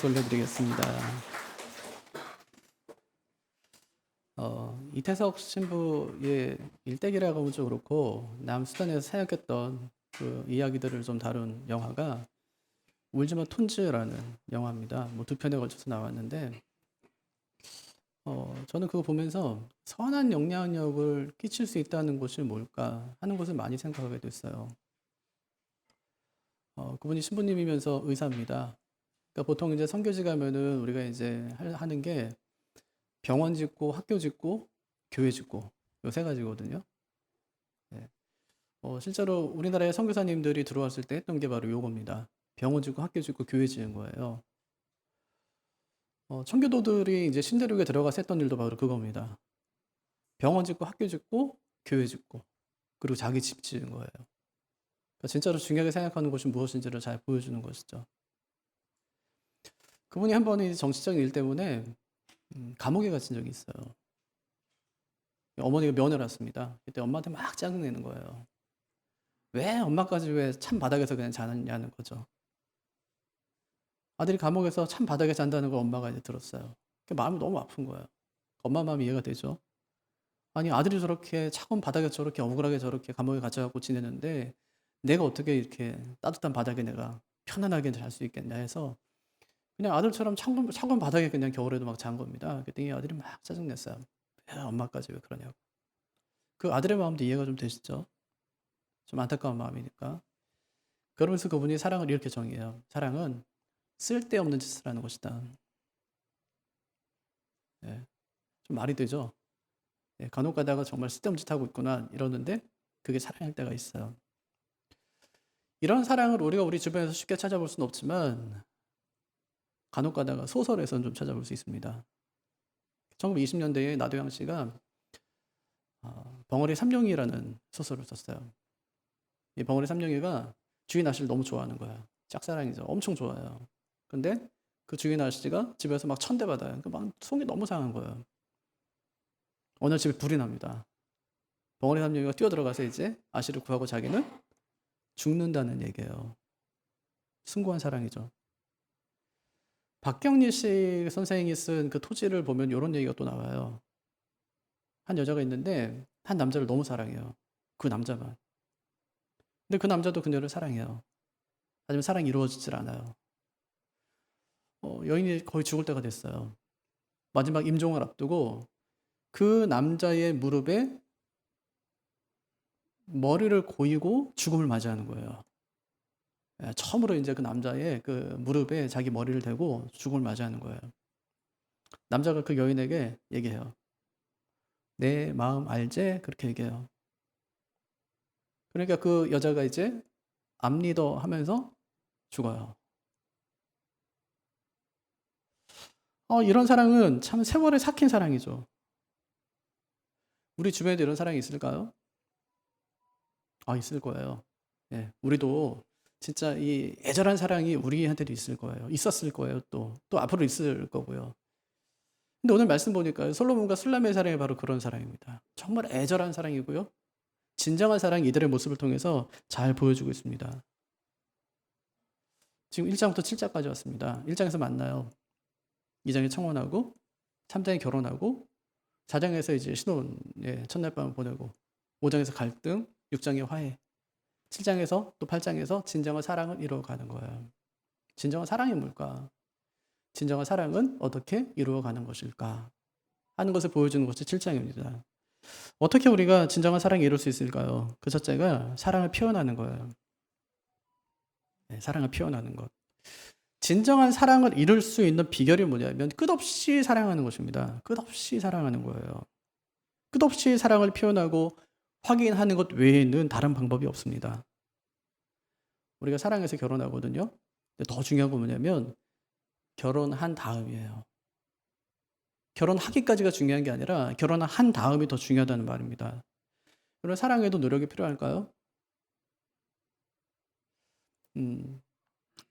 올려드리겠습니다. 이태석 신부의 일대기라고 하면 좀 그렇고 남수단에서 사역했던 그 이야기들을 좀 다룬 영화가 울지마 톤즈라는 영화입니다. 뭐 2편에 걸쳐서 나왔는데 저는 그거 보면서 선한 영향력을 끼칠 수 있다는 것이 뭘까 하는 것을 많이 생각하게 됐어요. 그분이 신부님이면서 의사입니다. 그러니까 보통 이제 선교지 가면은 우리가 이제 하는 게 병원 짓고 학교 짓고 교회 짓고 요 세 가지거든요. 네. 실제로 우리나라의 선교사님들이 들어왔을 때 했던 게 바로 요겁니다. 병원 짓고 학교 짓고 교회 지은 거예요. 청교도들이 이제 신대륙에 들어가서 했던 일도 바로 그겁니다. 병원 짓고 학교 짓고 교회 짓고 그리고 자기 집 지은 거예요. 그러니까 진짜로 중요하게 생각하는 것이 무엇인지를 잘 보여주는 것이죠. 그분이 한 번은 정치적인 일 때문에 감옥에 갇힌 적이 있어요. 어머니가 면회를 왔습니다. 그때 엄마한테 막 짜증내는 거예요. 왜 엄마까지 왜 찬 바닥에서 그냥 자느냐는 거죠. 아들이 감옥에서 찬 바닥에 잔다는 걸 엄마가 이제 들었어요. 마음이 너무 아픈 거예요. 엄마 마음이 이해가 되죠. 아니 아들이 저렇게 차가운 바닥에 저렇게 억울하게 저렇게 감옥에 갇혀갖고 지내는데 내가 어떻게 이렇게 따뜻한 바닥에 내가 편안하게 잘 수 있겠냐 해서 그냥 아들처럼 차가운 바닥에 그냥 겨울에도 막 잔 겁니다. 그랬더니 아들이 막 짜증냈어요. 왜 엄마까지 왜 그러냐고. 그 아들의 마음도 이해가 좀 되시죠? 좀 안타까운 마음이니까. 그러면서 그분이 사랑을 이렇게 정의해요. 사랑은 쓸데없는 짓을 하는 것이다. 예, 좀 말이 되죠? 예, 간혹 가다가 정말 쓸데없는 짓 하고 있구나 이러는데 그게 사랑일 때가 있어요. 이런 사랑을 우리가 우리 주변에서 쉽게 찾아볼 수는 없지만 간혹 가다가 소설에서는 좀 찾아볼 수 있습니다. 1920년대에 나도양 씨가 벙어리 삼룡이라는 소설을 썼어요. 이 벙어리 삼룡이가 주인 아씨를 너무 좋아하는 거야. 짝사랑이죠. 엄청 좋아해요. 근데 그 주인 아씨가 집에서 막 천대받아요. 막 속이 너무 상한 거예요. 어느 날 집에 불이 납니다. 벙어리 삼룡이가 뛰어들어가서 이제 아씨를 구하고 자기는 죽는다는 얘기예요. 숭고한 사랑이죠. 박경리 씨 선생이 쓴 그 토지를 보면 이런 얘기가 또 나와요. 한 여자가 있는데 한 남자를 너무 사랑해요. 그 남자만. 근데 그 남자도 그녀를 사랑해요. 하지만 사랑이 이루어지질 않아요. 여인이 거의 죽을 때가 됐어요. 마지막 임종을 앞두고 그 남자의 무릎에 머리를 고이고 죽음을 맞이하는 거예요. 처음으로 이제 그 남자의 그 무릎에 자기 머리를 대고 죽음을 맞이하는 거예요. 남자가 그 여인에게 얘기해요. 내 마음 알제? 그렇게 얘기해요. 그러니까 그 여자가 이제 암리더 하면서 죽어요. 이런 사랑은 참 세월에 삭힌 사랑이죠. 우리 주변에도 이런 사랑이 있을까요? 있을 거예요. 예, 우리도 진짜 이 애절한 사랑이 우리한테도 있을 거예요. 있었을 거예요. 또 앞으로 있을 거고요. 근데 오늘 말씀 보니까 솔로몬과 술람의 사랑이 바로 그런 사랑입니다. 정말 애절한 사랑이고요. 진정한 사랑이 이들의 모습을 통해서 잘 보여주고 있습니다. 지금 1장부터 7장까지 왔습니다. 1장에서 만나요. 2장에 청혼하고 3장에 결혼하고 4장에서 이제 신혼 첫날 밤을 보내고 5장에서 갈등, 6장에 화해, 7장에서 또 8장에서 진정한 사랑을 이루어가는 거예요. 진정한 사랑이 뭘까? 진정한 사랑은 어떻게 이루어가는 것일까? 하는 것을 보여주는 것이 7장입니다. 어떻게 우리가 진정한 사랑을 이룰 수 있을까요? 그 첫째가 사랑을 표현하는 거예요. 사랑을 표현하는 것. 진정한 사랑을 이룰 수 있는 비결이 뭐냐면 끝없이 사랑하는 것입니다. 끝없이 사랑하는 거예요. 끝없이 사랑을 표현하고 확인하는 것 외에는 다른 방법이 없습니다. 우리가 사랑해서 결혼하거든요. 근데 더 중요한 건 뭐냐면 결혼한 다음이에요. 결혼하기까지가 중요한 게 아니라 결혼한 다음이 더 중요하다는 말입니다. 그럼 사랑에도 노력이 필요할까요?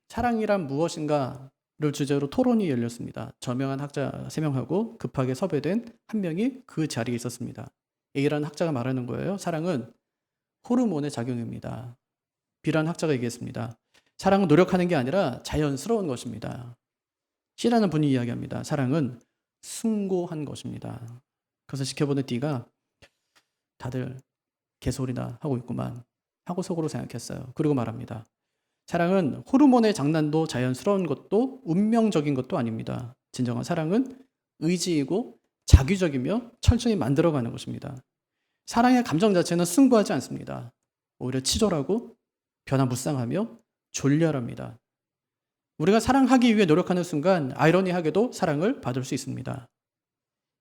사랑이란 무엇인가를 주제로 토론이 열렸습니다. 저명한 학자 3명하고 급하게 섭외된 한 명이 그 자리에 있었습니다. A라는 학자가 말하는 거예요. 사랑은 호르몬의 작용입니다. B라는 학자가 얘기했습니다. 사랑은 노력하는 게 아니라 자연스러운 것입니다. C라는 분이 이야기합니다. 사랑은 숭고한 것입니다. 그래서 지켜보는 D가 다들 개소리나 하고 있구만 하고 속으로 생각했어요. 그리고 말합니다. 사랑은 호르몬의 장난도 자연스러운 것도 운명적인 것도 아닙니다. 진정한 사랑은 의지이고 자규적이며 철저히 만들어가는 것입니다. 사랑의 감정 자체는 숭고하지 않습니다. 오히려 치졸하고 변화무쌍하며 졸렬합니다. 우리가 사랑하기 위해 노력하는 순간 아이러니하게도 사랑을 받을 수 있습니다.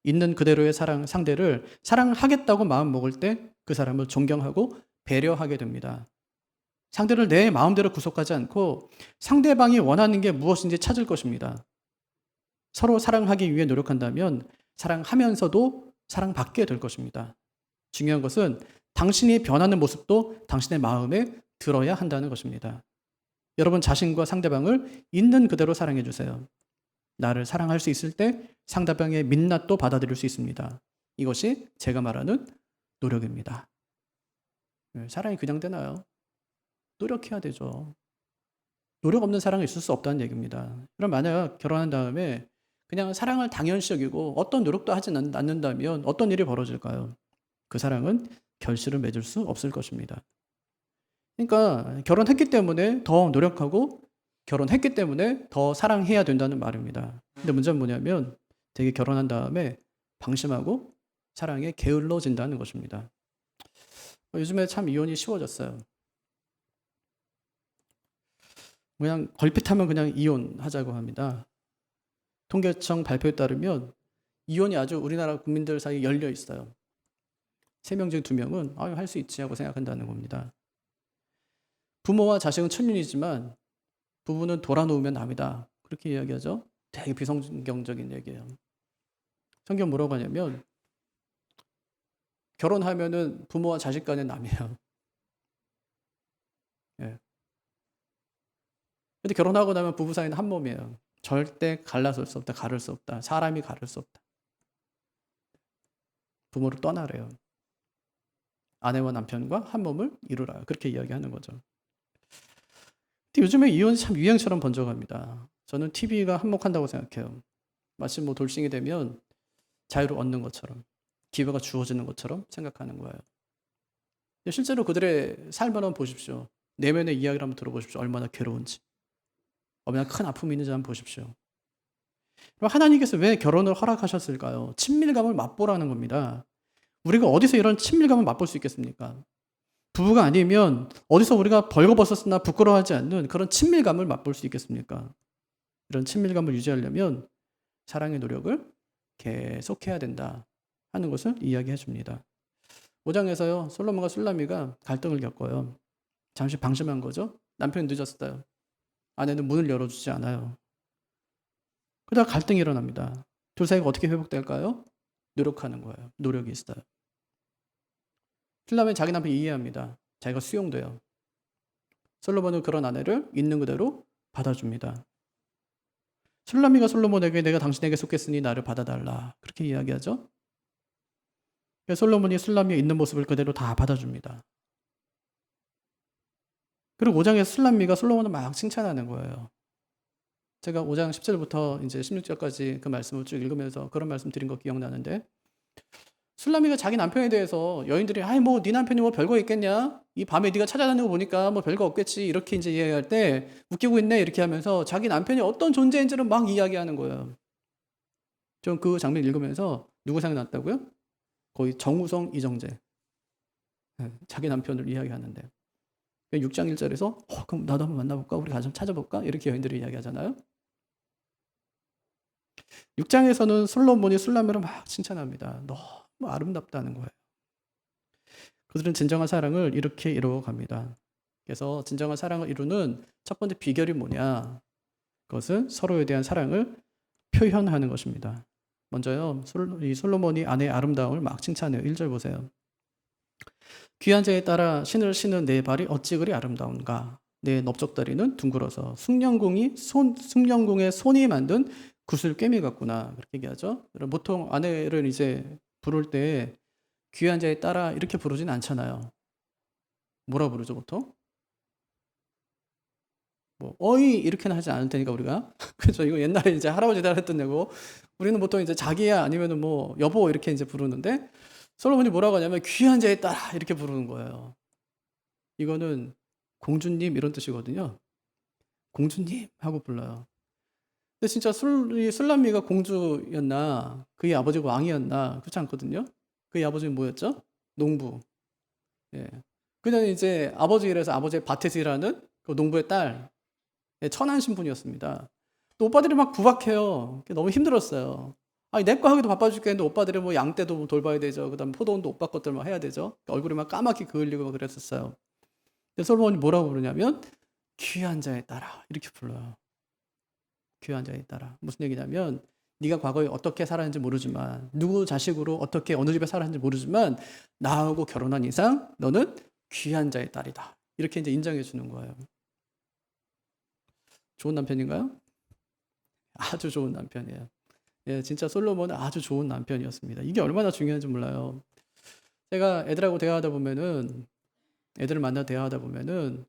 있는 그대로의 상대를 사랑하겠다고 마음 먹을 때 그 사람을 존경하고 배려하게 됩니다. 상대를 내 마음대로 구속하지 않고 상대방이 원하는 게 무엇인지 찾을 것입니다. 서로 사랑하기 위해 노력한다면 사랑하면서도 사랑받게 될 것입니다. 중요한 것은 당신이 변하는 모습도 당신의 마음에 들어야 한다는 것입니다. 여러분 자신과 상대방을 있는 그대로 사랑해 주세요. 나를 사랑할 수 있을 때 상대방의 민낯도 받아들일 수 있습니다. 이것이 제가 말하는 노력입니다. 사랑이 그냥 되나요? 노력해야 되죠. 노력 없는 사랑이 있을 수 없다는 얘기입니다. 그럼 만약 결혼한 다음에 그냥 사랑을 당연시 여기고 어떤 노력도 하지 않는다면 어떤 일이 벌어질까요? 그 사랑은 결실을 맺을 수 없을 것입니다. 그러니까 결혼했기 때문에 더 노력하고 결혼했기 때문에 더 사랑해야 된다는 말입니다. 근데 문제는 뭐냐면 되게 결혼한 다음에 방심하고 사랑에 게을러진다는 것입니다. 요즘에 참 이혼이 쉬워졌어요. 그냥 걸핏하면 그냥 이혼하자고 합니다. 통계청 발표에 따르면 이혼이 아주 우리나라 국민들 사이에 열려 있어요. 3명 중 2명은 할 수 있지 하고 생각한다는 겁니다. 부모와 자식은 천륜이지만 부부는 돌아놓으면 남이다. 그렇게 이야기하죠. 되게 비성경적인 얘기예요. 성경 뭐라고 하냐면 결혼하면은 부모와 자식 간의 남이에요. 예. 근데 결혼하고 나면 부부 사이는 한 몸이에요. 절대 갈라설 수 없다. 가를 수 없다. 사람이 가를 수 없다. 부모를 떠나래요. 아내와 남편과 한 몸을 이루라. 그렇게 이야기하는 거죠. 근데 요즘에 이혼이 참 유행처럼 번져갑니다. 저는 TV가 한몫한다고 생각해요. 마치 돌싱이 되면 자유를 얻는 것처럼 기회가 주어지는 것처럼 생각하는 거예요. 근데 실제로 그들의 삶을 한번 보십시오. 내면의 이야기를 한번 들어보십시오. 얼마나 괴로운지. 얼마나 큰 아픔이 있는지 한번 보십시오. 그럼 하나님께서 왜 결혼을 허락하셨을까요? 친밀감을 맛보라는 겁니다. 우리가 어디서 이런 친밀감을 맛볼 수 있겠습니까? 부부가 아니면 어디서 우리가 벌거벗었으나 부끄러워하지 않는 그런 친밀감을 맛볼 수 있겠습니까? 이런 친밀감을 유지하려면 사랑의 노력을 계속해야 된다 하는 것을 이야기해 줍니다. 5장에서요. 솔로몬과 술라미가 갈등을 겪어요. 잠시 방심한 거죠. 남편이 늦었어요. 아내는 문을 열어주지 않아요. 그러다가 갈등이 일어납니다. 둘 사이가 어떻게 회복될까요? 노력하는 거예요. 노력이 있어요. 술라미는 자기 남편 이해합니다. 자기가 수용돼요. 솔로몬은 그런 아내를 있는 그대로 받아줍니다. 술라미가 솔로몬에게 내가 당신에게 속했으니 나를 받아달라. 그렇게 이야기하죠. 솔로몬이 술라미의 있는 모습을 그대로 다 받아줍니다. 그리고 5장에서 술라미가 솔로몬을 막 칭찬하는 거예요. 제가 5장 10절부터 이제 16절까지 그 말씀을 쭉 읽으면서 그런 말씀 드린 거 기억나는데 술라미가 자기 남편에 대해서 여인들이 네 남편이 뭐 별거 있겠냐? 이 밤에 네가 찾아다니는 거 보니까 뭐 별거 없겠지. 이렇게 이제 이야기할 때 웃기고 있네 이렇게 하면서 자기 남편이 어떤 존재인지를 막 이야기하는 거예요. 전 그 장면 읽으면서 누구 생각났다고요? 거의 정우성, 이정재. 자기 남편을 이야기하는데 6장 1절에서 그럼 나도 한번 만나볼까? 우리 가서 찾아볼까? 이렇게 여인들이 이야기하잖아요. 6장에서는 솔로몬이 술라미를 막 칭찬합니다. 너무 아름답다는 거예요. 그들은 진정한 사랑을 이렇게 이루어갑니다. 그래서 진정한 사랑을 이루는 첫 번째 비결이 뭐냐? 그것은 서로에 대한 사랑을 표현하는 것입니다. 먼저요, 이 솔로몬이 아내의 아름다움을 막 칭찬해요. 1절 보세요. 귀한 자에 따라 신을 신은 내 발이 어찌 그리 아름다운가? 내 넓적다리는 둥글어서 숭령궁의 손이 만든 구슬꿰미 같구나. 그렇게 얘기하죠. 보통 아내를 이제 부를 때 귀한 자에 따라 이렇게 부르진 않잖아요. 뭐라 부르죠, 보통? 뭐 어이 이렇게는 하지 않을 테니까 우리가 그죠? 이거 옛날에 이제 할아버지들 했던 얘고 우리는 보통 이제 자기야 아니면은 뭐 여보 이렇게 이제 부르는데 솔로몬이 뭐라고 하냐면 귀한 자에 따라 이렇게 부르는 거예요. 이거는 공주님 이런 뜻이거든요. 공주님 하고 불러요. 근데 진짜 이 술람미가 공주였나 그의 아버지가 왕이었나 그렇지 않거든요. 그의 아버지는 뭐였죠? 농부. 예. 그냥 이제 아버지 일해서 아버지의 밭에서 일하는 그 농부의 딸, 예, 천한 신분이었습니다. 또 오빠들이 막 구박해요. 너무 힘들었어요. 아니 내 거 하기도 바빠 죽겠는데 오빠들이 뭐 양떼도 뭐 돌봐야 되죠. 그다음 포도원도 오빠 것들 막 해야 되죠. 얼굴이 막 까맣게 그을리고 막 그랬었어요. 근데 솔로몬이 뭐라고 부르냐면 귀한 자에 따라 이렇게 불러요. 귀한 자에 따라 무슨 얘기냐면 네가 과거에 어떻게 살았는지 모르지만 누구 자식으로 어떻게 어느 집에 살았는지 모르지만 나하고 결혼한 이상 너는 귀한 자의 딸이다. 이렇게 이제 인정해 주는 거예요. 좋은 남편인가요? 아주 좋은 남편이에요. 예, 진짜 솔로몬은 아주 좋은 남편이었습니다. 이게 얼마나 중요한지 몰라요. 제가 애들하고 대화하다 보면은 애들을 만나 대화하다 보면은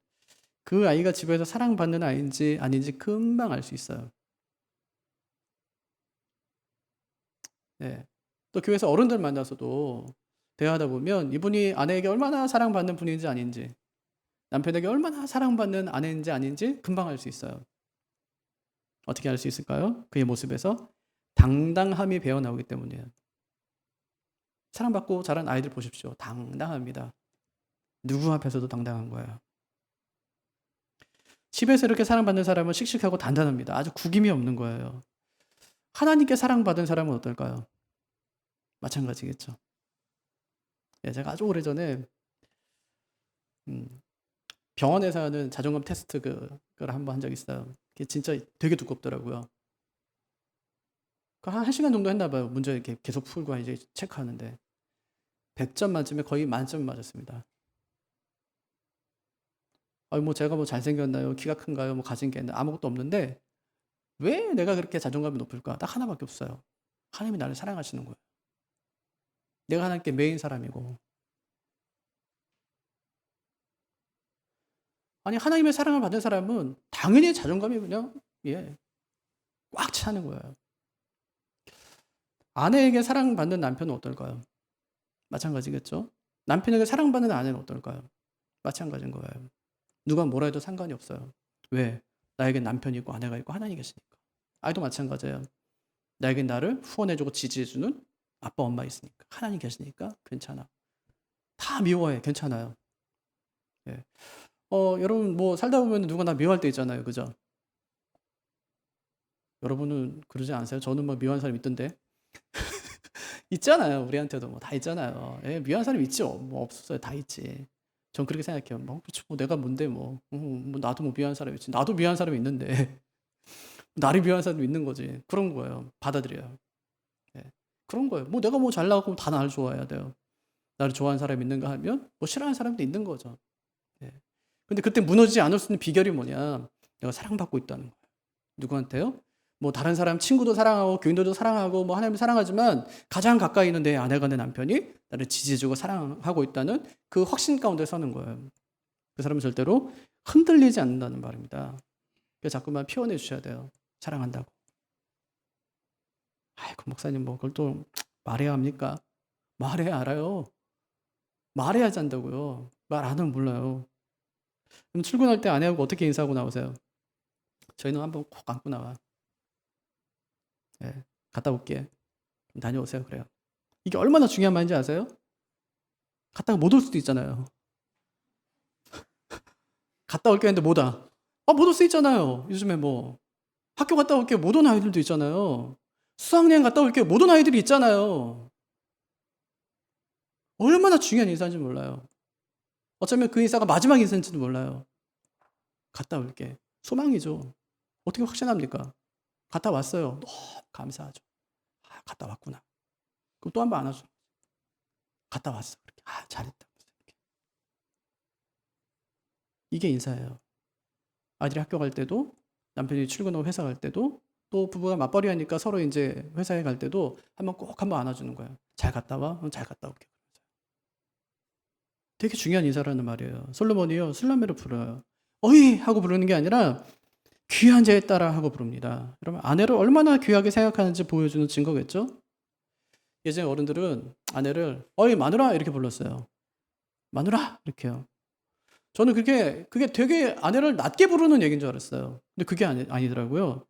그 아이가 집에서 사랑받는 아이인지 아닌지 금방 알 수 있어요. 네. 또 교회에서 어른들 만나서도 대화하다 보면 이분이 아내에게 얼마나 사랑받는 분인지 아닌지 남편에게 얼마나 사랑받는 아내인지 아닌지 금방 알 수 있어요. 어떻게 알 수 있을까요? 그의 모습에서 당당함이 배어나오기 때문이에요. 사랑받고 자란 아이들 보십시오. 당당합니다. 누구 앞에서도 당당한 거예요. 집에서 이렇게 사랑받는 사람은 씩씩하고 단단합니다. 아주 구김이 없는 거예요. 하나님께 사랑받은 사람은 어떨까요? 마찬가지겠죠. 예, 제가 아주 오래전에 병원에서 하는 자존감 테스트 그걸 한번 한 적 있어요. 그게 진짜 되게 두껍더라고요. 한 1시간 정도 했나 봐요. 문제 이렇게 계속 풀고 이제 체크하는데 100점 만점에 거의 만점 맞았습니다. 뭐 제가 뭐 잘생겼나요? 키가 큰가요? 뭐 가진 게 아무것도 없는데 왜 내가 그렇게 자존감이 높을까? 딱 하나밖에 없어요. 하나님이 나를 사랑하시는 거예요. 내가 하나님께 매인 사람이고. 아니 하나님의 사랑을 받은 사람은 당연히 자존감이 그냥 꽉 차는 거예요. 아내에게 사랑받는 남편은 어떨까요? 마찬가지겠죠. 남편에게 사랑받는 아내는 어떨까요? 마찬가지인 거예요. 누가 뭐라 해도 상관이 없어요. 왜? 나에겐 남편이 있고 아내가 있고 하나님이 계시니까. 아이도 마찬가지예요. 나에겐 나를 후원해주고 지지해주는 아빠 엄마 있으니까. 하나님 계시니까 괜찮아. 다 미워해. 괜찮아요. 예. 여러분 뭐 살다 보면 누가 나 미워할 때 있잖아요. 그죠? 여러분은 그러지 않으세요? 저는 뭐 미워하는 사람 있던데. 있잖아요. 우리한테도 뭐 다 있잖아요. 예, 미워하는 사람 있죠. 뭐 없어요. 다 있지. 전 그렇게 생각해요. 뭐 그렇지 뭐 내가 뭔데 뭐. 뭐 나도 뭐 미워하는 사람이 있지. 나도 미워하는 사람이 있는데 나를 미워하는 사람도 있는 거지. 그런 거예요. 받아들여요. 예. 그런 거예요. 뭐 내가 뭐 잘나가고 다 나를 좋아해야 돼요. 나를 좋아하는 사람이 있는가 하면 뭐 싫어하는 사람도 있는 거죠. 예. 근데 그때 무너지지 않을 수 있는 비결이 뭐냐? 내가 사랑받고 있다는 거예요. 누구한테요? 뭐 다른 사람 친구도 사랑하고 교인들도 사랑하고 뭐 하나님을 사랑하지만 가장 가까이 있는 내 아내가 내 남편이 나를 지지해주고 사랑하고 있다는 그 확신 가운데 서는 거예요. 그 사람은 절대로 흔들리지 않는다는 말입니다. 그래서 자꾸만 표현해 주셔야 돼요. 사랑한다고. 아이고 목사님 뭐 그걸 또 말해야 합니까? 말해야 알아요. 말해야지 한다고요. 말 안 하면 몰라요. 그럼 출근할 때 아내하고 어떻게 인사하고 나오세요? 저희는 한번 꼭 안고 나와. 예, 갔다 올게. 다녀오세요. 그래요. 이게 얼마나 중요한 말인지 아세요? 갔다가 못 올 수도 있잖아요. 갔다 올게 했는데 못 와. 못 올 수 있잖아요. 요즘에 뭐 학교 갔다 올게 못 온 아이들도 있잖아요. 수학여행 갔다 올게 못 온 아이들이 있잖아요. 얼마나 중요한 인사인지 몰라요. 어쩌면 그 인사가 마지막 인사인지도 몰라요. 갔다 올게. 소망이죠. 어떻게 확신합니까? 갔다 왔어요. 너무 감사하죠. 갔다 왔구나. 그럼 또 한 번 안아줘. 갔다 왔어. 그렇게. 잘했다. 이게 인사예요. 아이들이 학교 갈 때도 남편이 출근하고 회사 갈 때도 또 부부가 맞벌이 하니까 서로 이제 회사에 갈 때도 꼭 한번 안아주는 거예요. 잘 갔다 와? 잘 갔다 올게. 되게 중요한 인사라는 말이에요. 솔로몬이요. 술라메로 불어요. 어이! 하고 부르는 게 아니라 귀한 자에 따라 하고 부릅니다. 여러분, 아내를 얼마나 귀하게 생각하는지 보여주는 증거겠죠? 예전에 어른들은 아내를 어이 마누라 이렇게 불렀어요. 마누라 이렇게요. 저는 그게 되게 아내를 낮게 부르는 얘기인 줄 알았어요. 근데 그게 아니더라고요.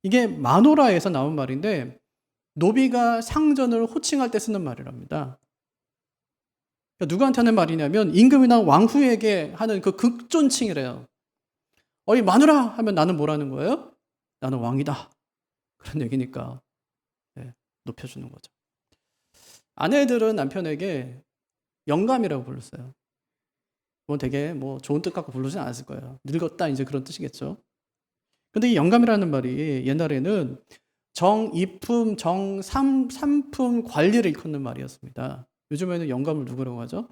이게 마누라에서 나온 말인데 노비가 상전을 호칭할 때 쓰는 말이랍니다. 그러니까 누구한테 하는 말이냐면 임금이나 왕후에게 하는 그 극존칭이래요. 어이 마누라 하면 나는 뭐라는 거예요? 나는 왕이다. 그런 얘기니까 네, 높여주는 거죠. 아내들은 남편에게 영감이라고 불렀어요. 뭐 되게 뭐 좋은 뜻 갖고 부르진 않았을 거예요. 늙었다 이제 그런 뜻이겠죠. 근데 이 영감이라는 말이 옛날에는 정이품, 정삼품 관리를 일컫는 말이었습니다. 요즘에는 영감을 누구라고 하죠?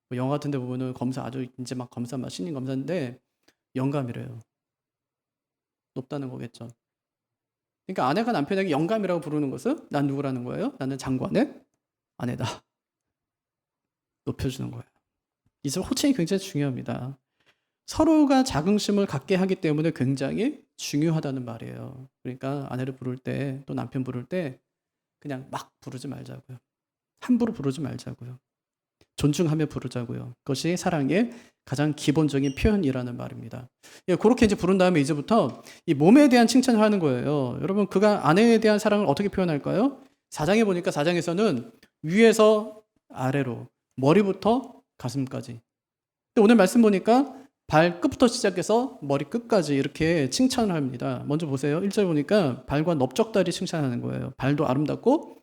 뭐 영화 같은 데 보면은 검사 아주 이제 막 검사 막 신임 검사인데 영감이래요. 높다는 거겠죠. 그러니까 아내가 남편에게 영감이라고 부르는 것은 난 누구라는 거예요? 나는 장관의 아내다. 높여주는 거예요. 이 호칭이 굉장히 중요합니다. 서로가 자긍심을 갖게 하기 때문에 굉장히 중요하다는 말이에요. 그러니까 아내를 부를 때 또 남편 부를 때 그냥 막 부르지 말자고요. 함부로 부르지 말자고요. 존중하며 부르자고요. 그것이 사랑의 가장 기본적인 표현이라는 말입니다. 예, 그렇게 이제 부른 다음에 이제부터 이 몸에 대한 칭찬을 하는 거예요. 여러분, 그가 아내에 대한 사랑을 어떻게 표현할까요? 4장에 보니까 4장에서는 위에서 아래로, 머리부터 가슴까지. 근데 오늘 말씀 보니까 발끝부터 시작해서 머리 끝까지 이렇게 칭찬을 합니다. 먼저 보세요. 1절 보니까 발과 넓적다리 칭찬하는 거예요. 발도 아름답고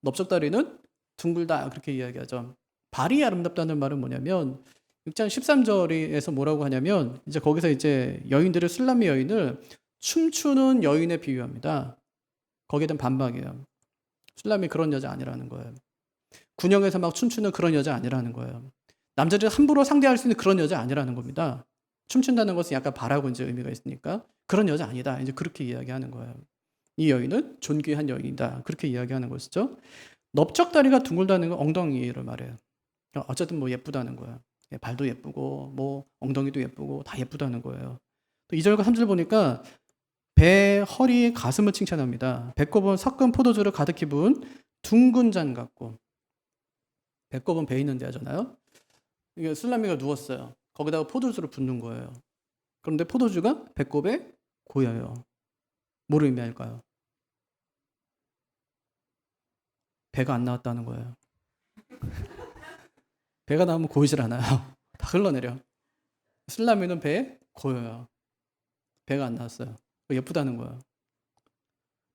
넓적다리는 둥글다 그렇게 이야기하죠. 발이 아름답다는 말은 뭐냐면 6장 13절에서 뭐라고 하냐면 이제 거기서 이제 여인들을 술람미 여인을 춤추는 여인에 비유합니다. 거기에 대한 반박이에요. 술람이 그런 여자 아니라는 거예요. 군영에서 막 춤추는 그런 여자 아니라는 거예요. 남자를 함부로 상대할 수 있는 그런 여자 아니라는 겁니다. 춤춘다는 것은 약간 바라고 이제 의미가 있으니까 그런 여자 아니다. 이제 그렇게 이야기하는 거예요. 이 여인은 존귀한 여인이다. 그렇게 이야기하는 것이죠. 넓적다리가 둥글다는 건 엉덩이를 말해요. 어쨌든 뭐 예쁘다는 거예요. 발도 예쁘고 뭐 엉덩이도 예쁘고 다 예쁘다는 거예요. 또 2절과 3절 보니까 배, 허리, 가슴을 칭찬합니다. 배꼽은 섞은 포도주를 가득히 부은 둥근 잔 같고 배꼽은 배 있는 데 하잖아요. 이게 술라미가 누웠어요. 거기다가 포도주를 붓는 거예요. 그런데 포도주가 배꼽에 고여요. 뭐를 의미할까요? 배가 안 나왔다는 거예요. 배가 나오면 고이질 않아요. 다 흘러내려. 술라미는 배에 고여요. 배가 안 나왔어요. 예쁘다는 거예요.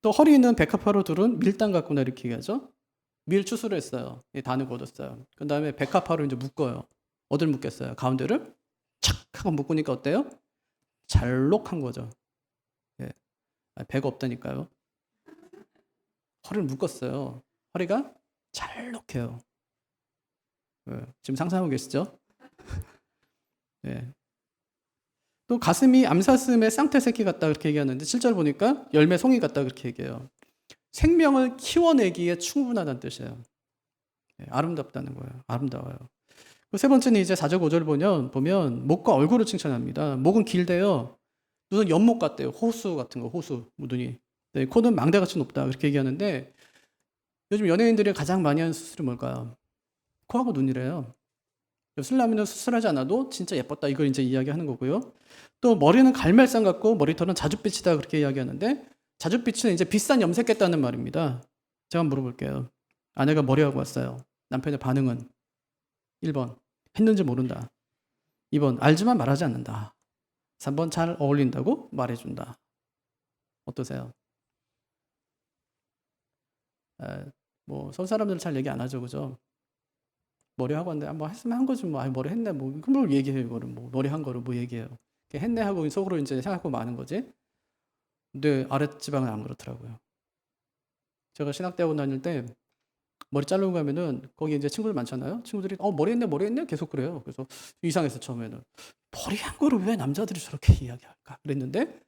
또 허리 있는 백합화로 둘은 밀당 같구나 이렇게 얘기하죠. 밀 추수를 했어요. 단을 거뒀어요. 그 다음에 백합화로 이제 묶어요. 어딜 묶겠어요? 가운데를 착 하고 묶으니까 어때요? 잘록한 거죠. 예. 배가 없다니까요. 허리를 묶었어요. 허리가 잘록해요. 예. 지금 상상하고 계시죠? 예. 또 가슴이 암사슴의 쌍태 새끼 같다 그렇게 얘기하는데 7절 보니까 열매 송이 같다 그렇게 얘기해요. 생명을 키워내기에 충분하다는 뜻이에요. 예. 아름답다는 거예요. 아름다워요. 세 번째는 이제 4절 5절 보면 목과 얼굴을 칭찬합니다. 목은 길대요. 눈은 연못 같대요. 호수 같은 거, 호수 눈이. 네, 코는 망대같이 높다 그렇게 얘기하는데 요즘 연예인들이 가장 많이 하는 수술이 뭘까요? 코하고 눈이래요. 술라미는 수술하지 않아도 진짜 예뻤다 이걸 이제 이야기하는 거고요. 또 머리는 갈멜산 같고 머리털은 자줏빛이다 그렇게 이야기하는데 자줏빛은 이제 비싼 염색했다는 말입니다. 제가 한번 물어볼게요. 아내가 머리하고 왔어요. 남편의 반응은 1번 했는지 모른다. 2번 알지만 말하지 않는다. 3번 잘 어울린다고 말해준다. 어떠세요? 뭐 서울 사람들은 잘 얘기 안 하죠, 그죠? 머리 하고 왔는데 뭐 했으면 한 거지 뭐. 아니 머리 했네 뭐. 그걸 얘기해요 이거를 뭐. 머리 한 거를 뭐 얘기해요. 했네 하고 속으로 이제 생각하고 마는 거지. 근데 아랫지방은 안 그렇더라고요. 제가 신학대학원 다닐 때 머리 자르고 가면은 거기 이제 친구들 많잖아요. 친구들이 머리 했네 계속 그래요. 그래서 이상했어 처음에는. 머리 한 거를 왜 남자들이 저렇게 이야기할까 그랬는데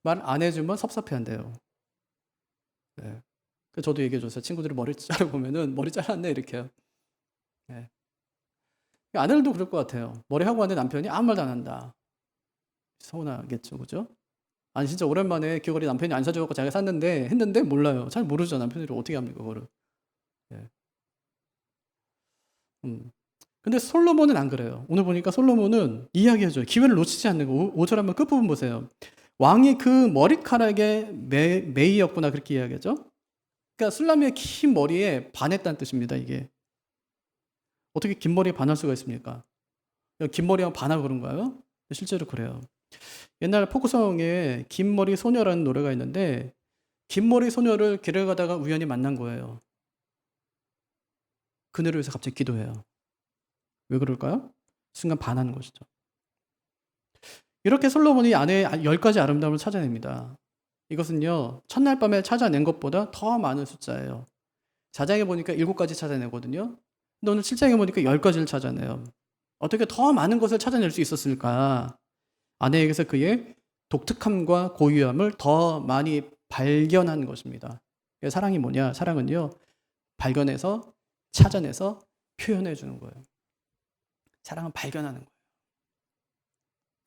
말 안 해주면 섭섭해한대요. 네. 그래서 저도 얘기해줬어요. 친구들이 머리 자르고 보면은 머리 잘랐네 이렇게요. 네. 아내들도 그럴 것 같아요. 머리 하고 왔는데 남편이 아무 말도 안 한다. 서운하겠죠, 그죠? 아니 진짜 오랜만에 귀걸이 남편이 안 사줘 갖고 자기가 샀는데 했는데 몰라요. 잘 모르죠. 남편들이 어떻게 합니까 그거를. 예. 음. 근데 솔로몬은 안 그래요. 오늘 보니까 솔로몬은 이야기해줘요. 기회를 놓치지 않는 거. 5절 한번 끝부분 보세요. 왕이 그 머리카락에 매이었구나 그렇게 이야기하죠. 그러니까 술라미의 긴 머리에 반했다는 뜻입니다. 이게 어떻게 긴 머리에 반할 수가 있습니까? 긴 머리하면 반하고 그런가요? 실제로 그래요. 옛날 포크송에 긴 머리 소녀라는 노래가 있는데 긴 머리 소녀를 길을 가다가 우연히 만난 거예요. 그녀를 위해서 갑자기 기도해요. 왜 그럴까요? 순간 반하는 것이죠. 이렇게 솔로몬이 아내의 10가지 아름다움을 찾아냅니다. 이것은요, 첫날 밤에 찾아낸 것보다 더 많은 숫자예요. 4장에 보니까 7가지 찾아내거든요. 근데 오늘 7장에 보니까 10가지를 찾아내요. 어떻게 더 많은 것을 찾아낼 수 있었을까? 아내에게서 그의 독특함과 고유함을 더 많이 발견한 것입니다. 사랑이 뭐냐? 사랑은요, 발견해서, 찾아내서 표현해 주는 거예요. 사랑은 발견하는 거예요.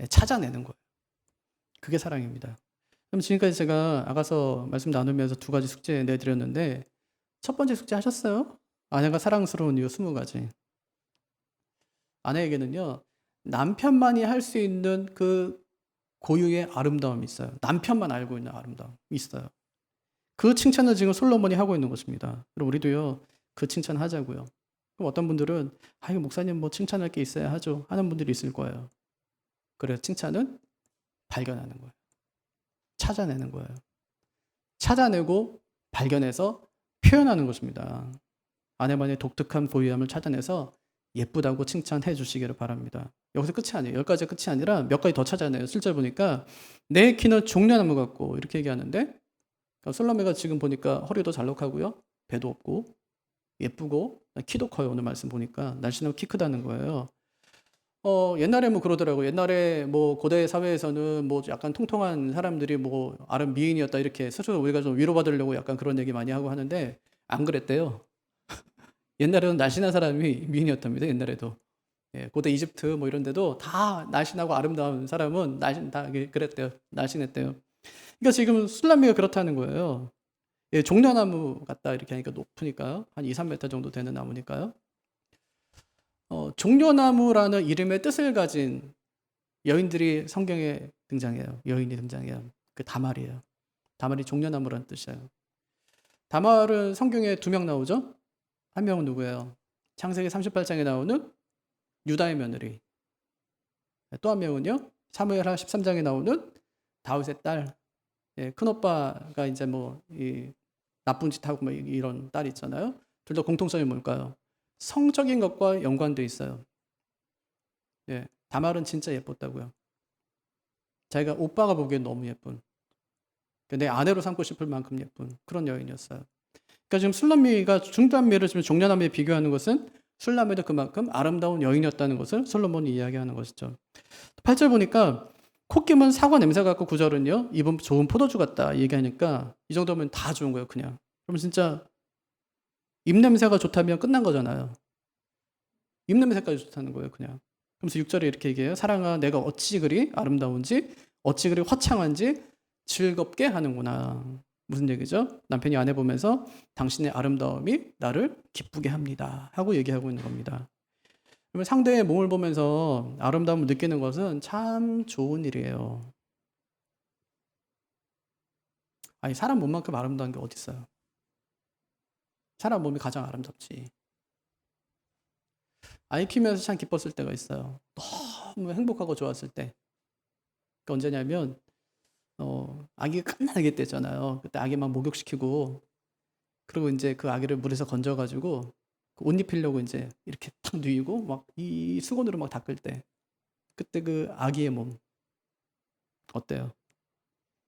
찾아내는 거예요. 그게 사랑입니다. 그럼 지금까지 제가 아가서 말씀 나누면서 2가지 숙제 내드렸는데 첫 번째 숙제 하셨어요? 아내가 사랑스러운 이유 20가지. 아내에게는요, 남편만이 할 수 있는 그 고유의 아름다움이 있어요. 남편만 알고 있는 아름다움이 있어요. 그 칭찬을 지금 솔로몬이 하고 있는 것입니다. 그럼 우리도요, 그 칭찬 하자고요. 그럼 어떤 분들은 이거 목사님 뭐 칭찬할 게 있어야 하죠 하는 분들이 있을 거예요. 그래서 칭찬은 발견하는 거예요. 찾아내는 거예요. 찾아내고 발견해서 표현하는 것입니다. 아내만의 독특한 고유함을 찾아내서 예쁘다고 칭찬해 주시기를 바랍니다. 여기서 끝이 아니에요. 10가지 끝이 아니라 몇 가지 더 찾아내요. 실제 보니까 내 키는 종려나무 같고 이렇게 얘기하는데 솔로몬가 지금 보니까 허리도 잘록하고요. 배도 없고 예쁘고 키도 커요. 오늘 말씀 보니까 날씬하고 키 크다는 거예요. 옛날에 뭐 그러더라고요. 옛날에 뭐 고대 사회에서는 뭐 약간 통통한 사람들이 뭐 미인이었다 이렇게 스스로 우리가 좀 위로받으려고 약간 그런 얘기 많이 하고 하는데 안 그랬대요. 옛날에는 날씬한 사람이 미인이었답니다. 옛날에도. 예, 고대 이집트 뭐 이런 데도 다 날씬하고 아름다운 사람은 다 그랬대요. 날씬했대요. 그러니까 지금 술람미가 그렇다는 거예요. 예, 종려나무 같다 이렇게 하니까 높으니까요. 한 2, 3m 정도 되는 나무니까요. 종려나무라는 이름의 뜻을 가진 여인들이 성경에 등장해요. 여인이 등장해요. 그 다말이에요. 다말이 종려나무라는 뜻이에요. 다말은 성경에 2명 나오죠? 한 명은 누구예요? 창세기 38장에 나오는 유다의 며느리. 또 한 명은요? 사무엘하 13장에 나오는 다윗의 딸. 예, 큰오빠가 이제 뭐 나쁜 짓 하고 뭐 이런 딸 있잖아요. 둘 다 공통점이 뭘까요? 성적인 것과 연관돼 있어요. 예, 다말은 진짜 예뻤다고요. 자기가 오빠가 보기엔 너무 예쁜, 내 아내로 삼고 싶을 만큼 예쁜 그런 여인이었어요. 그러니까 지금 술람미가 중단미를 지금 종려나무에 비교하는 것은 술람미도 그만큼 아름다운 여인이었다는 것을 솔로몬이 이야기하는 것이죠. 8절 보니까 콧김은 사과 냄새 같고 9절은요 입은 좋은 포도주 같다 얘기하니까 이 정도면 다 좋은 거예요. 그냥 그러면 진짜 입냄새가 좋다면 끝난 거잖아요. 입냄새까지 좋다는 거예요. 그냥 그러면서 6절에 이렇게 얘기해요. 사랑아 내가 어찌 그리 아름다운지 어찌 그리 화창한지 즐겁게 하는구나. 무슨 얘기죠? 남편이 아내 보면서 당신의 아름다움이 나를 기쁘게 합니다 하고 얘기하고 있는 겁니다. 그러면 상대의 몸을 보면서 아름다움을 느끼는 것은 참 좋은 일이에요. 아니 사람 몸만큼 아름다운 게 어디 있어요? 사람 몸이 가장 아름답지. 아이 키우면서 참 기뻤을 때가 있어요. 너무 행복하고 좋았을 때. 그게 언제냐면 아기가 갓나게 때잖아요. 그때 아기 막 목욕시키고 그리고 이제 그 아기를 물에서 건져가지고 옷 입히려고 이제 이렇게 탁 누이고 막 이 수건으로 막 닦을 때 그때 그 아기의 몸 어때요?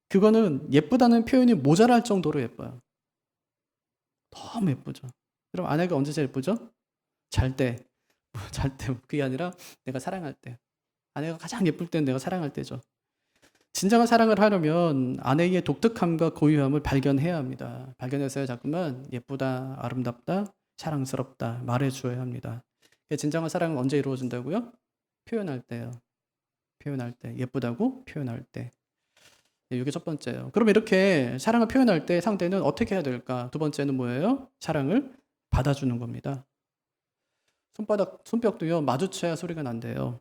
그거는 예쁘다는 표현이 모자랄 정도로 예뻐요. 너무 예쁘죠. 그럼 아내가 언제 제일 예쁘죠? 잘 때. 잘 때. 그게 아니라 내가 사랑할 때. 아내가 가장 예쁠 때는 내가 사랑할 때죠. 진정한 사랑을 하려면 아내의 독특함과 고유함을 발견해야 합니다. 발견해서야 자꾸만 예쁘다, 아름답다, 사랑스럽다 말해줘야 합니다. 진정한 사랑은 언제 이루어진다고요? 표현할 때요. 표현할 때. 예쁘다고 표현할 때. 네, 이게 첫 번째예요. 그럼 이렇게 사랑을 표현할 때 상대는 어떻게 해야 될까? 두 번째는 뭐예요? 사랑을 받아주는 겁니다. 손뼉도요, 마주쳐야 소리가 난대요.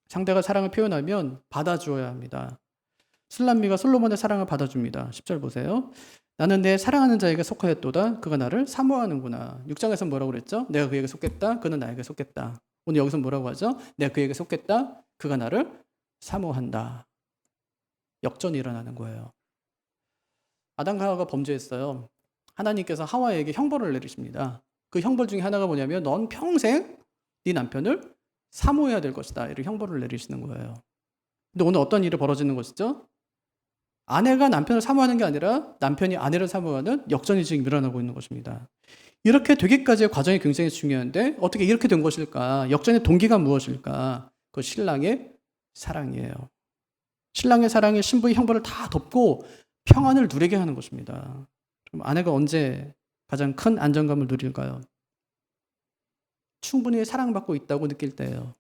상대가 사랑을 표현하면 받아주어야 합니다. 술람미가 솔로몬의 사랑을 받아줍니다. 10절 보세요. 나는 내 사랑하는 자에게 속하였도다. 그가 나를 사모하는구나. 6장에서 뭐라고 그랬죠? 내가 그에게 속했다. 그는 나에게 속했다. 오늘 여기서 뭐라고 하죠? 내가 그에게 속했다. 그가 나를 사모한다. 역전이 일어나는 거예요. 아담과 하와가 범죄했어요. 하나님께서 하와에게 형벌을 내리십니다. 그 형벌 중에 하나가 뭐냐면 넌 평생 네 남편을 사모해야 될 것이다. 이렇게 형벌을 내리시는 거예요. 근데 오늘 어떤 일이 벌어지는 것이죠? 아내가 남편을 사모하는 게 아니라 남편이 아내를 사모하는 역전이 지금 일어나고 있는 것입니다. 이렇게 되기까지의 과정이 굉장히 중요한데 어떻게 이렇게 된 것일까? 역전의 동기가 무엇일까? 그 신랑의 사랑이에요. 신랑의 사랑이 신부의 형벌을 다 덮고 평안을 누리게 하는 것입니다. 그럼 아내가 언제 가장 큰 안정감을 누릴까요? 충분히 사랑받고 있다고 느낄 때예요.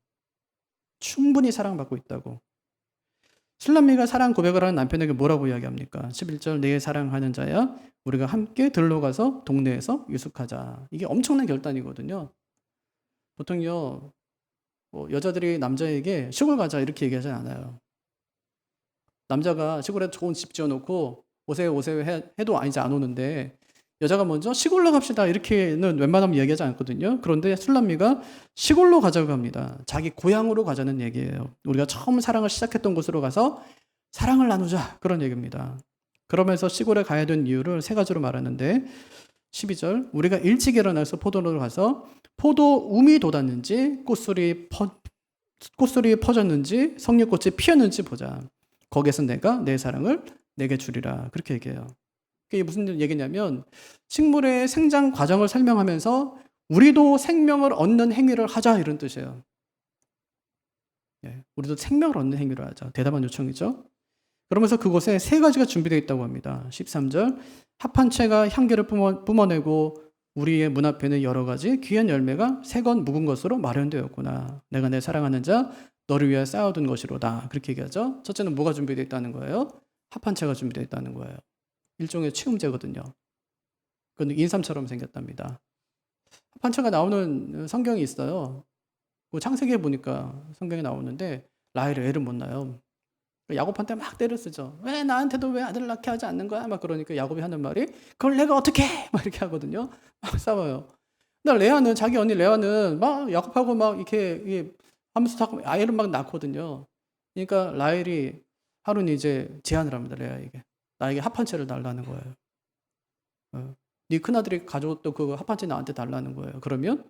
충분히 사랑받고 있다고. 술람미가 사랑 고백을 하는 남편에게 뭐라고 이야기합니까? 11절 내 사랑하는 자야 우리가 함께 들로 가서 동네에서 유숙하자. 이게 엄청난 결단이거든요. 보통요 여자들이 남자에게 시골 가자 이렇게 얘기하지 않아요. 남자가 시골에 좋은 집 지어놓고 오세요 오세요 해도 이제 안 오는데 여자가 먼저 시골로 갑시다 이렇게는 웬만하면 얘기하지 않거든요. 그런데 술람미가 시골로 가자고 합니다. 자기 고향으로 가자는 얘기예요. 우리가 처음 사랑을 시작했던 곳으로 가서 사랑을 나누자 그런 얘기입니다. 그러면서 시골에 가야 된 이유를 세 가지로 말하는데 12절 우리가 일찍 일어나서 포도로를 가서 포도 움이 돋았는지 꽃술이 퍼졌는지 석류꽃이 피었는지 보자. 거기에서 내가 내 사랑을 내게 주리라 그렇게 얘기해요. 이게 무슨 얘기냐면 식물의 생장 과정을 설명하면서 우리도 생명을 얻는 행위를 하자 이런 뜻이에요. 우리도 생명을 얻는 행위를 하자. 대담한 요청이죠. 그러면서 그곳에 세 가지가 준비되어 있다고 합니다. 13절 합한 채가 향기를 뿜어내고 우리의 문 앞에는 여러 가지 귀한 열매가 세 건 묵은 것으로 마련되었구나. 내가 내 사랑하는 자 너를 위하여 쌓아둔 것이로다. 그렇게 얘기하죠. 첫째는 뭐가 준비되어 있다는 거예요? 합한 채가 준비되어 있다는 거예요. 일종의 치움제거든요. 그건 인삼처럼 생겼답니다. 합한채가 나오는 성경이 있어요. 창세기에 보니까 성경에 나오는데 라헬이 애를 못 낳아요. 야곱한테 막 때를 쓰죠. 왜 나한테도 왜 아들 낳게 하지 않는 거야? 막 그러니까 야곱이 하는 말이 그걸 내가 어떻게 해? 막 이렇게 하거든요. 막 싸워요. 근데 레아는 자기 언니 레아는 막 야곱하고 막 이렇게 하면서 아이를 막 낳거든요. 그러니까 라헬이 하루는 이제 제안을 합니다. 레아에게. 나에게 합한채를 달라는 거예요. 네 큰아들이 가져왔던 그 합한채 나한테 달라는 거예요. 그러면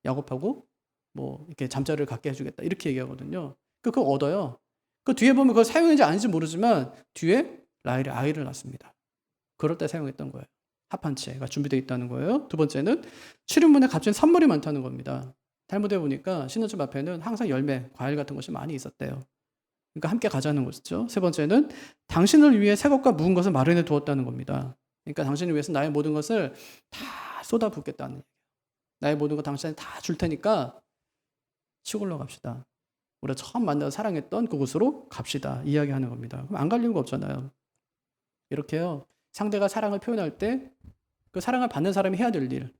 야곱하고 뭐 이렇게 잠자리를 갖게 해주겠다 이렇게 얘기하거든요. 그거 얻어요. 그 뒤에 보면 그걸 사용했는지 아닌지 모르지만 뒤에 라헬이 아이를 낳습니다. 그럴 때 사용했던 거예요. 합한채가 준비되어 있다는 거예요. 두 번째는 출입문에 값진 선물이 많다는 겁니다. 탈무드에 보니까 신혼집 앞에는 항상 열매, 과일 같은 것이 많이 있었대요. 그러니까 함께 가자는 것이죠. 세 번째는 당신을 위해 새 것과 묵은 것을 마련해 두었다는 겁니다. 그러니까 당신을 위해서 나의 모든 것을 다 쏟아붓겠다는 얘기예요. 나의 모든 것 당신한테 다 줄 테니까 시골로 갑시다. 우리가 처음 만나서 사랑했던 그곳으로 갑시다. 이야기하는 겁니다. 그럼 안 갈 이유가 없잖아요. 이렇게요. 상대가 사랑을 표현할 때 그 사랑을 받는 사람이 해야 될 일.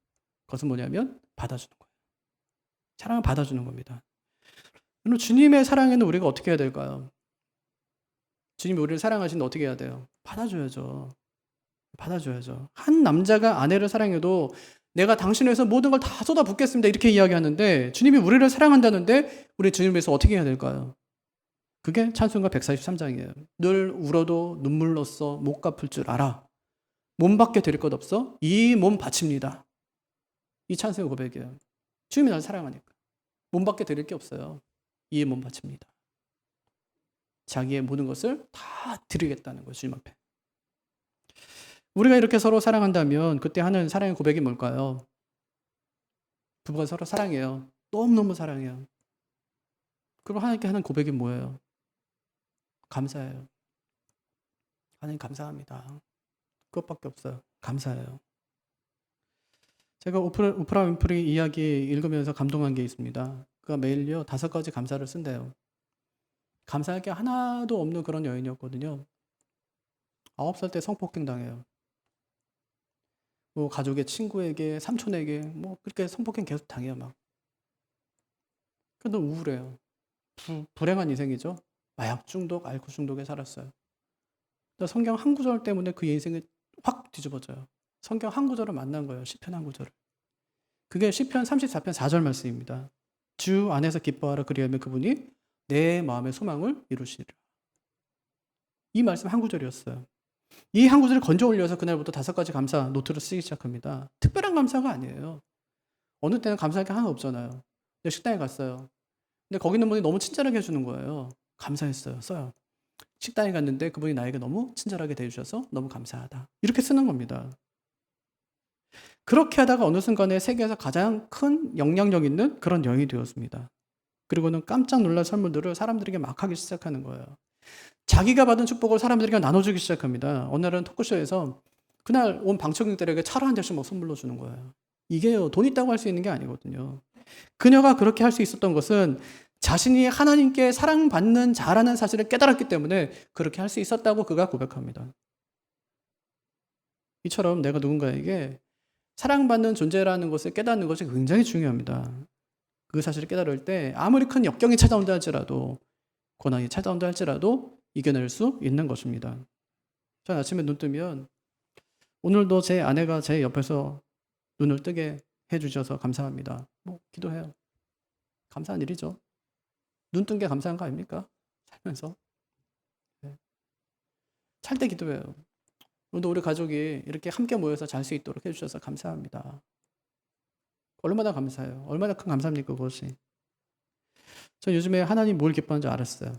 그것은 뭐냐면 받아주는 거예요. 사랑을 받아주는 겁니다. 그럼 주님의 사랑에는 우리가 어떻게 해야 될까요? 주님이 우리를 사랑하시는데 어떻게 해야 돼요? 받아줘야죠. 받아줘야죠. 한 남자가 아내를 사랑해도 내가 당신을 위해서 모든 걸 다 쏟아붓겠습니다. 이렇게 이야기하는데 주님이 우리를 사랑한다는데 우리 주님을 위해서 어떻게 해야 될까요? 그게 찬송가 143장이에요. 늘 울어도 눈물로써 못 갚을 줄 알아. 몸밖에 드릴 것 없어. 이 몸 바칩니다. 이 찬송의 고백이에요. 주님이 나를 사랑하니까. 몸밖에 드릴 게 없어요. 이 몸 바칩니다. 자기의 모든 것을 다 드리겠다는 거예요. 주님 앞에. 우리가 이렇게 서로 사랑한다면 그때 하는 사랑의 고백이 뭘까요? 부부가 서로 사랑해요. 너무너무 사랑해요. 그럼 하나님께 하는 고백이 뭐예요? 감사해요. 하나님 감사합니다. 그것밖에 없어요. 감사해요. 제가 오프라 윈프리 이야기 읽으면서 감동한 게 있습니다. 그가 매일요 5가지 감사를 쓴대요. 감사할 게 하나도 없는 그런 여인이었거든요. 9살 때 성폭행 당해요. 뭐 가족의 친구에게, 삼촌에게 뭐 그렇게 성폭행 계속 당해요 막. 그래도 우울해요. 불행한 인생이죠. 마약 중독, 알코올 중독에 살았어요. 성경 한 구절 때문에 그 인생이 확 뒤집어져요. 성경 한 구절을 만난 거예요. 시편 한 구절을. 그게 시편 34편 4절 말씀입니다. 주 안에서 기뻐하라 그리하면 그분이 내 마음의 소망을 이루시리라. 이 말씀 한 구절이었어요. 이 한 구절을 건져 올려서 그날부터 5가지 감사 노트를 쓰기 시작합니다. 특별한 감사가 아니에요. 어느 때는 감사할 게 하나 없잖아요. 근데 식당에 갔어요. 근데 거기 있는 분이 너무 친절하게 해주는 거예요. 감사했어요. 써요. 식당에 갔는데 그분이 나에게 너무 친절하게 대해주셔서 너무 감사하다. 이렇게 쓰는 겁니다. 그렇게 하다가 어느 순간에 세계에서 가장 큰 영향력 있는 그런 여인이 되었습니다. 그리고는 깜짝 놀랄 선물들을 사람들에게 막 하기 시작하는 거예요. 자기가 받은 축복을 사람들에게 나눠주기 시작합니다. 어느 날은 토크쇼에서 그날 온 방청객들에게 차를 한 대씩 막 선물로 주는 거예요. 이게요, 돈 있다고 할 수 있는 게 아니거든요. 그녀가 그렇게 할 수 있었던 것은 자신이 하나님께 사랑받는 자라는 사실을 깨달았기 때문에 그렇게 할 수 있었다고 그가 고백합니다. 이처럼 내가 누군가에게 사랑받는 존재라는 것을 깨닫는 것이 굉장히 중요합니다. 그 사실을 깨달을 때 아무리 큰 역경이 찾아온다 할지라도, 고난이 찾아온다 할지라도 이겨낼 수 있는 것입니다. 전 아침에 눈 뜨면 오늘도 제 아내가 제 옆에서 눈을 뜨게 해주셔서 감사합니다. 뭐 기도해요. 감사한 일이죠. 눈 뜬 게 감사한 거 아닙니까? 살면서. 네. 잘 때 기도해요. 오늘도 우리 가족이 이렇게 함께 모여서 잘 수 있도록 해주셔서 감사합니다. 얼마나 감사해요. 얼마나 큰 감사입니까 그것이. 저 요즘에 하나님 뭘 기뻐하는지 알았어요.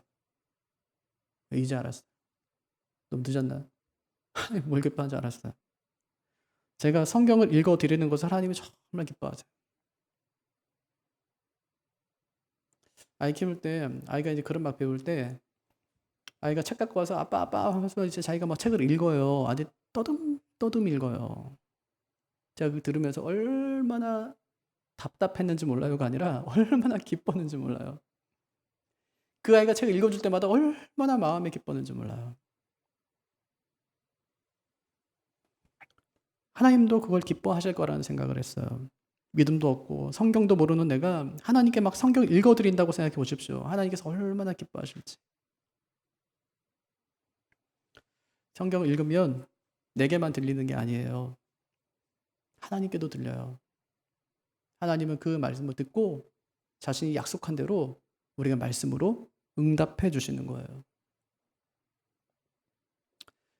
이제 알았어요. 너무 늦었나? 하나님 뭘 기뻐하는지 알았어요. 제가 성경을 읽어드리는 것을 하나님이 정말 기뻐하세요. 아이 키울 때, 아이가 이제 그런 막 배울 때, 아이가 책 갖고 와서 아빠, 아빠 하면서 이제 자기가 막 책을 읽어요. 아주 떠듬 읽어요. 제가 그 들으면서 얼마나 답답했는지 몰라요가 아니라 얼마나 기뻤는지 몰라요. 그 아이가 책을 읽어줄 때마다 얼마나 마음에 기뻤는지 몰라요. 하나님도 그걸 기뻐하실 거라는 생각을 했어요. 믿음도 없고 성경도 모르는 내가 하나님께 막 성경 읽어드린다고 생각해 보십시오. 하나님께서 얼마나 기뻐하실지. 성경을 읽으면 내게만 들리는 게 아니에요. 하나님께도 들려요. 하나님은 그 말씀을 듣고 자신이 약속한 대로 우리가 말씀으로 응답해 주시는 거예요.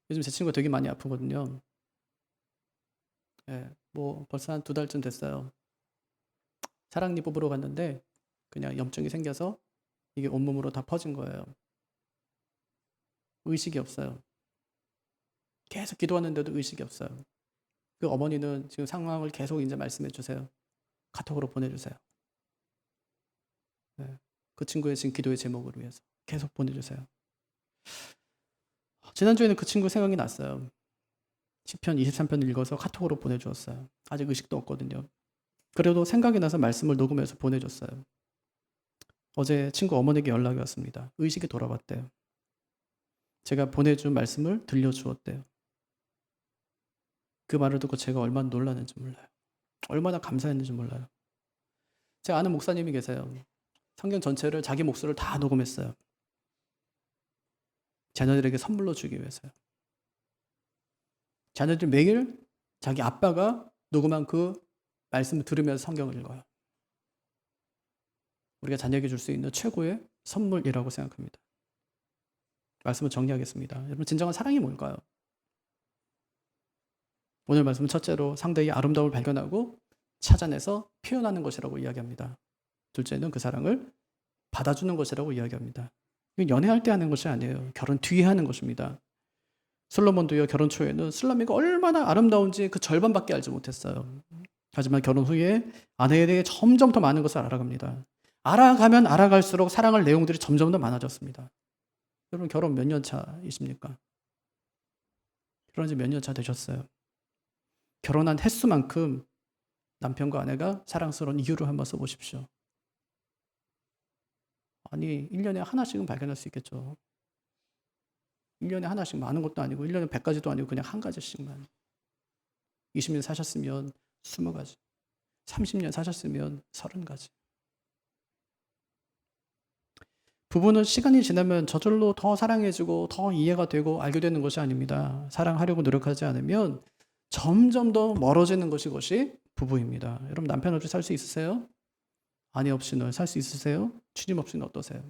요즘 제 친구가 되게 많이 아프거든요. 예, 뭐 벌써 한 2달쯤 됐어요. 사랑니 뽑으러 갔는데 그냥 염증이 생겨서 이게 온몸으로 다 퍼진 거예요. 의식이 없어요. 계속 기도하는데도 의식이 없어요. 그 어머니는 지금 상황을 계속 이제 말씀해 주세요. 카톡으로 보내주세요. 네. 그 친구의 지금 기도의 제목을 위해서 계속 보내주세요. 지난주에는 그 친구 생각이 났어요. 시편 23편 읽어서 카톡으로 보내주었어요. 아직 의식도 없거든요. 그래도 생각이 나서 말씀을 녹음해서 보내줬어요. 어제 친구 어머니에게 연락이 왔습니다. 의식이 돌아왔대요. 제가 보내준 말씀을 들려주었대요. 그 말을 듣고 제가 얼마나 놀랐는지 몰라요. 얼마나 감사했는지 몰라요. 제가 아는 목사님이 계세요. 성경 전체를 자기 목소리를 다 녹음했어요. 자녀들에게 선물로 주기 위해서요. 자녀들 매일 자기 아빠가 녹음한 그 말씀을 들으면서 성경을 읽어요. 우리가 자녀에게 줄 수 있는 최고의 선물이라고 생각합니다. 말씀을 정리하겠습니다. 여러분, 진정한 사랑이 뭘까요? 오늘 말씀은 첫째로 상대의 아름다움을 발견하고 찾아내서 표현하는 것이라고 이야기합니다. 둘째는 그 사랑을 받아주는 것이라고 이야기합니다. 이건 연애할 때 하는 것이 아니에요. 결혼 뒤에 하는 것입니다. 솔로몬도요, 결혼 초에는 술라미가 얼마나 아름다운지 그 절반밖에 알지 못했어요. 하지만 결혼 후에 아내에 대해 점점 더 많은 것을 알아갑니다. 알아가면 알아갈수록 사랑할 내용들이 점점 더 많아졌습니다. 여러분, 결혼 몇 년 차이십니까? 결혼한 지 몇 년 차 되셨어요? 결혼한 횟수만큼 남편과 아내가 사랑스러운 이유를 한번 써보십시오. 아니, 1년에 하나씩은 발견할 수 있겠죠. 1년에 하나씩 많은 것도 아니고 1년에 100가지도 아니고 그냥 한 가지씩만. 20년 사셨으면 20가지. 30년 사셨으면 30가지. 부부는 시간이 지나면 저절로 더 사랑해지고 더 이해가 되고 알게 되는 것이 아닙니다. 사랑하려고 노력하지 않으면 점점 더 멀어지는 것이 부부입니다. 여러분 남편 없이 살 수 있으세요? 아내 없이는 살 수 있으세요? 주님 없이는 어떠세요?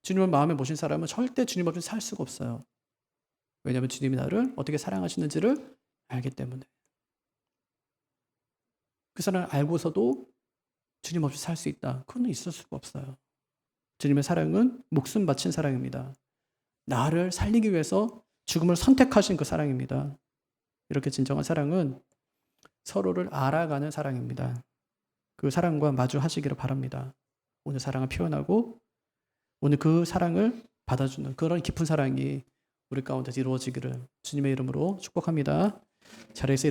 주님을 마음에 모신 사람은 절대 주님 없이 살 수가 없어요. 왜냐하면 주님이 나를 어떻게 사랑하시는지를 알기 때문에. 그 사람을 알고서도 주님 없이 살 수 있다. 그건 있을 수가 없어요. 주님의 사랑은 목숨 바친 사랑입니다. 나를 살리기 위해서 죽음을 선택하신 그 사랑입니다. 이렇게 진정한 사랑은 서로를 알아가는 사랑입니다. 그 사랑과 마주하시기를 바랍니다. 오늘 사랑을 표현하고 오늘 그 사랑을 받아주는 그런 깊은 사랑이 우리 가운데 이루어지기를 주님의 이름으로 축복합니다. 자리에서